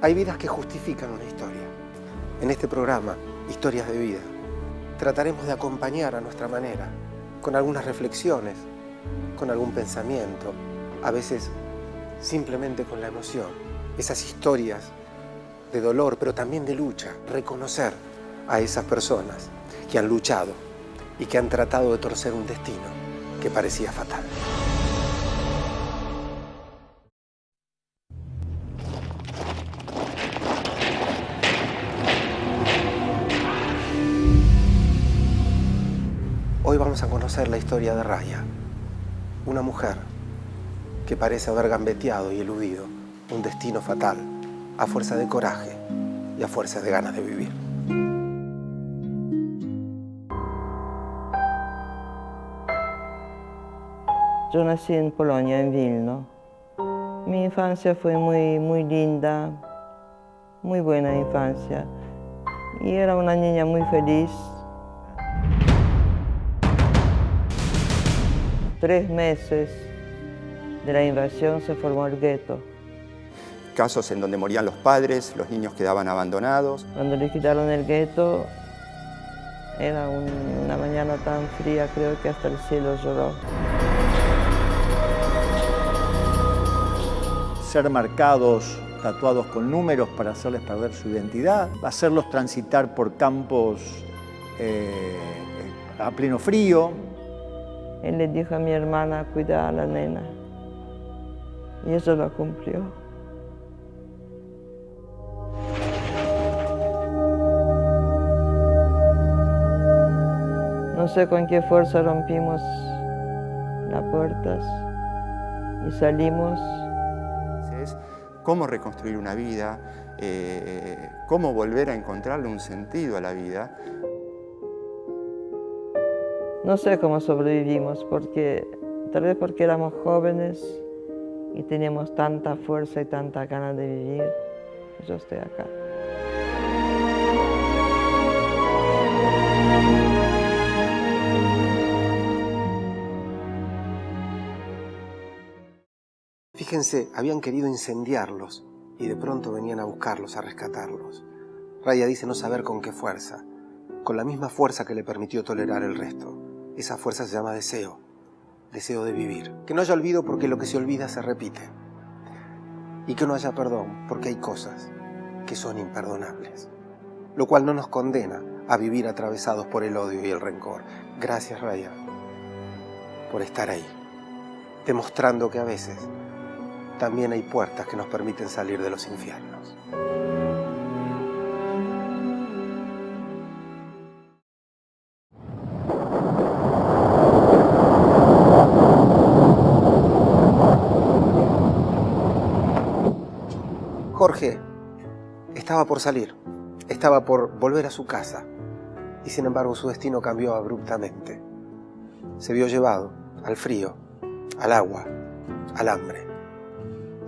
Hay vidas que justifican una historia. En este programa, Historias de Vida, trataremos de acompañar a nuestra manera, con algunas reflexiones, con algún pensamiento, a veces simplemente con la emoción. Esas historias de dolor, pero también de lucha. Reconocer a esas personas que han luchado y que han tratado de torcer un destino que parecía fatal. Hoy vamos a conocer la historia de Raya, una mujer que parece haber gambeteado y eludido un destino fatal a fuerza de coraje y a fuerza de ganas de vivir. Yo nací en Polonia, en Vilno. Mi infancia fue muy linda, muy buena infancia. Y era una niña muy feliz. 3 meses de la invasión se formó el gueto. Casos en donde morían los padres, los niños quedaban abandonados. Cuando le quitaron el gueto, era una mañana tan fría, creo que hasta el cielo lloró. Ser marcados, tatuados con números para hacerles perder su identidad, hacerlos transitar por campos a pleno frío. Él le dijo a mi hermana, cuida a la nena. Y eso lo cumplió. No sé con qué fuerza rompimos las puertas y salimos. Es cómo reconstruir una vida, cómo volver a encontrarle un sentido a la vida. No sé cómo sobrevivimos, tal vez porque éramos jóvenes y teníamos tanta fuerza y tanta ganas de vivir. Yo estoy acá. Fíjense, habían querido incendiarlos y de pronto venían a buscarlos, a rescatarlos. Raya dice no saber con qué fuerza, con la misma fuerza que le permitió tolerar el resto. Esa fuerza se llama deseo, deseo de vivir. Que no haya olvido porque lo que se olvida se repite. Y que no haya perdón porque hay cosas que son imperdonables. Lo cual no nos condena a vivir atravesados por el odio y el rencor. Gracias, Raya, por estar ahí, demostrando que a veces también hay puertas que nos permiten salir de los infiernos. Jorge estaba por salir, estaba por volver a su casa y sin embargo su destino cambió abruptamente. Se vio llevado al frío, al agua, al hambre,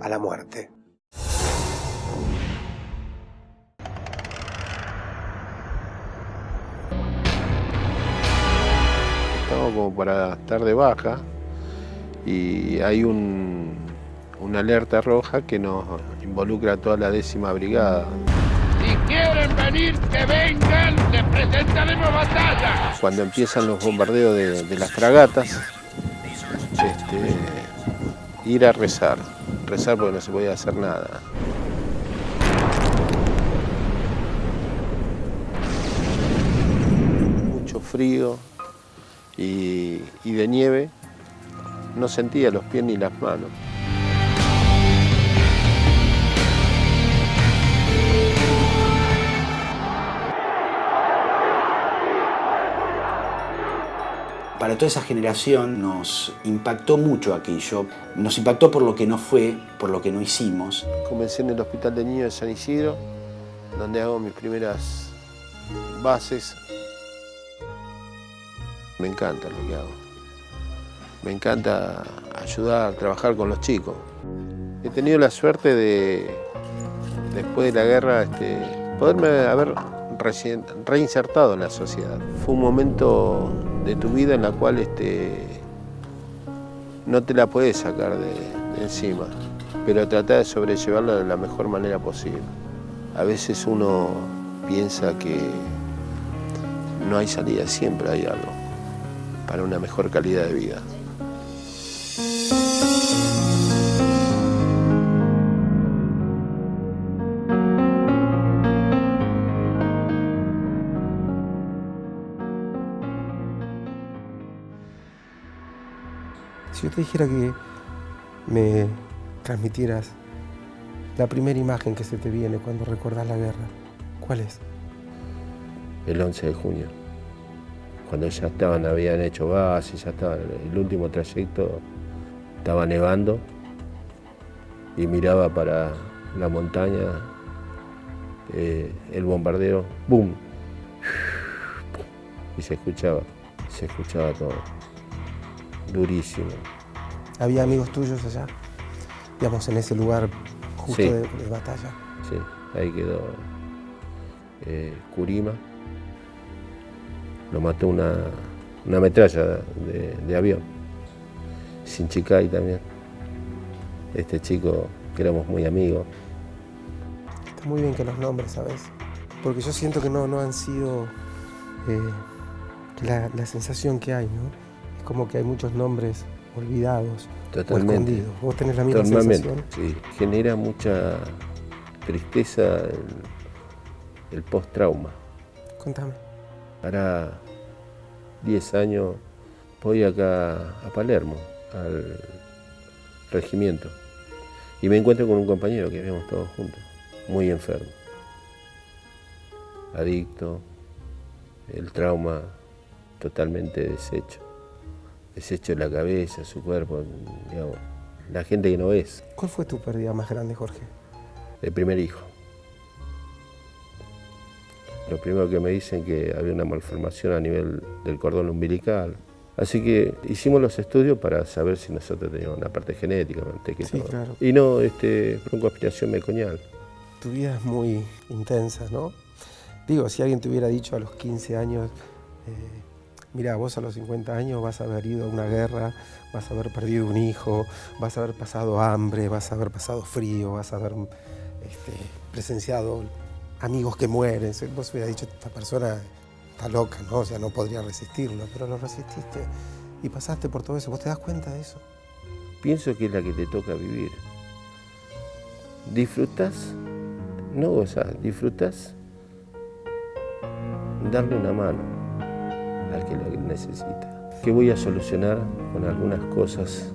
a la muerte. Estamos como para estar de baja y hay una alerta roja que nos involucra a toda la 10ª Brigada. Si quieren venir, que vengan, les presentaremos batalla. Cuando empiezan los bombardeos de las fragatas, ir a rezar porque no se podía hacer nada. Mucho frío y de nieve, no sentía los pies ni las manos. Para toda esa generación nos impactó mucho aquello. Nos impactó por lo que no fue, por lo que no hicimos. Comencé en el Hospital de Niños de San Isidro, donde hago mis primeras bases. Me encanta lo que hago. Me encanta ayudar, trabajar con los chicos. He tenido la suerte de, después de la guerra, poderme haber reinsertado en la sociedad. Fue un momento de tu vida en la cual no te la puedes sacar de encima, pero tratar de sobrellevarla de la mejor manera posible. A veces uno piensa que no hay salida, siempre hay algo para una mejor calidad de vida. Si yo te dijera que me transmitieras la primera imagen que se te viene cuando recordás la guerra, ¿cuál es? El 11 de junio, cuando ya habían hecho base, ya estaba el último trayecto, estaba nevando y miraba para la montaña, el bombardero, ¡bum! Y se escuchaba todo, durísimo. ¿Había amigos tuyos allá? Digamos, en ese lugar justo Sí. de batalla. Sí, ahí quedó Curima. Lo mató una metralla de avión. Sinchicay también. Este chico, que éramos muy amigos. Está muy bien que los nombres, ¿sabes? Porque yo siento que no han sido la sensación que hay, ¿no? Es como que hay muchos nombres olvidados o escondidos. ¿Vos tenés la misma sensación? Sí, genera mucha tristeza el post-trauma. Contame. Hará 10 años voy acá a Palermo, al regimiento, y me encuentro con un compañero que habíamos todos juntos, muy enfermo, adicto, el trauma totalmente deshecho de la cabeza, su cuerpo, digamos, la gente que no ves. ¿Cuál fue tu pérdida más grande, Jorge? El primer hijo. Lo primero que me dicen que había una malformación a nivel del cordón umbilical. Así que hicimos los estudios para saber si nosotros teníamos una parte genética. Sí, claro. Y no, broncoaspiración meconial. Tu vida es muy intensa, ¿no? Digo, si alguien te hubiera dicho a los 15 años, mira, vos a los 50 años vas a haber ido a una guerra, vas a haber perdido un hijo, vas a haber pasado hambre, vas a haber pasado frío, vas a haber presenciado amigos que mueren. Vos hubieras dicho, esta persona está loca, ¿no? O sea, no podría resistirlo, pero lo resististe y pasaste por todo eso. ¿Vos te das cuenta de eso? Pienso que es la que te toca vivir. Disfrutás, no gozás, disfrutás darle una mano al que lo necesita. ¿Qué voy a solucionar con algunas cosas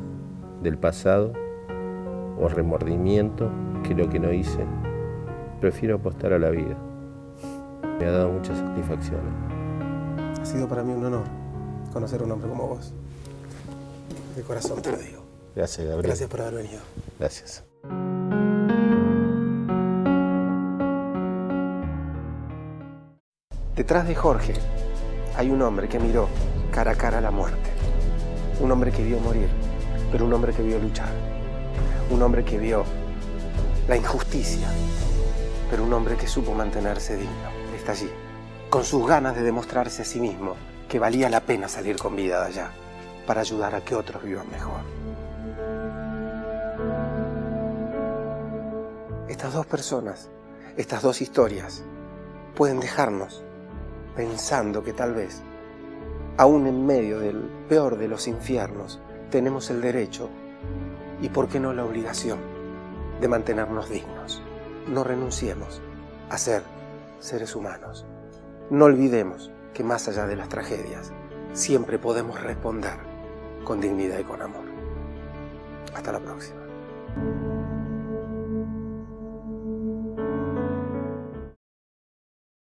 del pasado o remordimiento que lo que no hice? Prefiero apostar a la vida. Me ha dado muchas satisfacciones. Ha sido para mí un honor conocer a un hombre como vos. De corazón te lo digo. Gracias, Gabriel. Gracias por haber venido. Gracias. Detrás de Jorge hay un hombre que miró cara a cara a la muerte. Un hombre que vio morir, pero un hombre que vio luchar. Un hombre que vio la injusticia, pero un hombre que supo mantenerse digno. Está allí, con sus ganas de demostrarse a sí mismo que valía la pena salir con vida de allá para ayudar a que otros vivan mejor. Estas dos personas, estas dos historias, pueden dejarnos pensando que tal vez, aún en medio del peor de los infiernos, tenemos el derecho y, por qué no, la obligación de mantenernos dignos. No renunciemos a ser seres humanos. No olvidemos que más allá de las tragedias, siempre podemos responder con dignidad y con amor. Hasta la próxima.